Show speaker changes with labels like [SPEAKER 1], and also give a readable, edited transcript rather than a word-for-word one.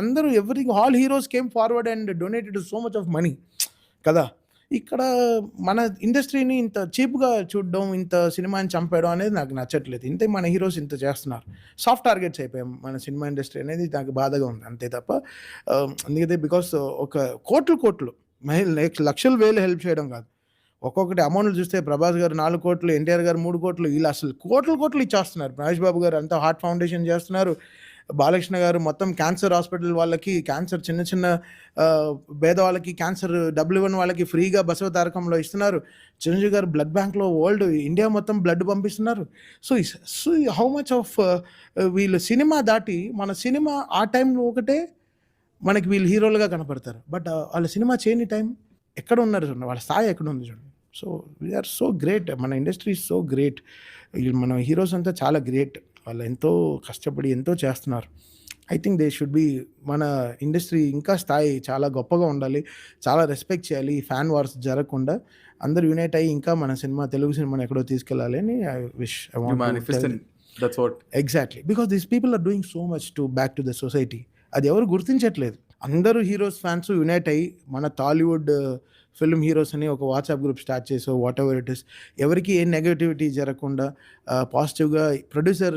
[SPEAKER 1] అందరూ all heroes came forward and donated so much of money కదా. ఇక్కడ మన ఇండస్ట్రీని ఇంత చీప్గా చూడడం, ఇంత సినిమాని చంపేయడం అనేది నాకు నచ్చట్లేదు. ఇంతే మన హీరోస్ ఇంత చేస్తున్నారు, సాఫ్ట్ టార్గెట్స్ అయిపోయాం మన సినిమా ఇండస్ట్రీ అనేది. నాకు బాధగా ఉంది అంతే తప్ప. అందుకే బికాస్ ఒక కోట్లు లక్షలు వేలు హెల్ప్ చేయడం కాదు, ఒక్కొక్కటి అమౌంట్లు చూస్తే ప్రభాస్ గారు 4 కోట్లు, ఎన్టీఆర్ గారు 3 కోట్లు, వీళ్ళు అసలు కోట్లు ఇచ్చేస్తున్నారు. మహేష్ బాబు గారు అంతా హార్ట్ ఫౌండేషన్ చేస్తున్నారు. బాలకృష్ణ గారు మొత్తం క్యాన్సర్ హాస్పిటల్ వాళ్ళకి, క్యాన్సర్ చిన్న పేద వాళ్ళకి క్యాన్సర్ డబ్బులు ఇవ్వని వాళ్ళకి ఫ్రీగా బసవ తారకంలో ఇస్తున్నారు. చిరంజీవి గారు బ్లడ్ బ్యాంక్లో ఇండియా మొత్తం బ్లడ్ పంపిస్తున్నారు. సో హౌ మచ్ ఆఫ్ వీళ్ళు సినిమా దాటి మన సినిమా ఆ టైంలో ఒకటే మనకి వీళ్ళు హీరోలుగా కనపడతారు. బట్ వాళ్ళ సినిమా చేయని టైం ఎక్కడ ఉన్నారు చూడండి, వాళ్ళ స్థాయి ఎక్కడ ఉంది చూడండి. సో వీఆర్ సో గ్రేట్, మన ఇండస్ట్రీ ఈజ్ సో గ్రేట్. మన హీరోస్ అంతా చాలా గ్రేట్, వాళ్ళు ఎంతో కష్టపడి ఎంతో చేస్తున్నారు. I think they should be, మన ఇండస్ట్రీ ఇంకా స్థాయి చాలా గొప్పగా ఉండాలి, చాలా రెస్పెక్ట్ చేయాలి. ఫ్యాన్ వార్స్ జరగకుండా అందరూ యునైట్ అయ్యి ఇంకా మన సినిమా, తెలుగు సినిమాని ఎక్కడో తీసుకెళ్ళాలి అని I wish. Exactly, because these people are doing so much to back to the society. అది ఎవరు గుర్తించట్లేదు. అందరూ హీరోస్ ఫ్యాన్స్ యునైట్ అయ్యి మన టాలీవుడ్ ఫిల్మ్ హీరోస్ అని ఒక వాట్సాప్ గ్రూప్ స్టార్ట్ చేసో వాట్ ఎవర్ ఇట్ ఇస్, ఎవరికి ఏ నెగటివిటీ జరగకుండా పాజిటివ్గా ప్రొడ్యూసర్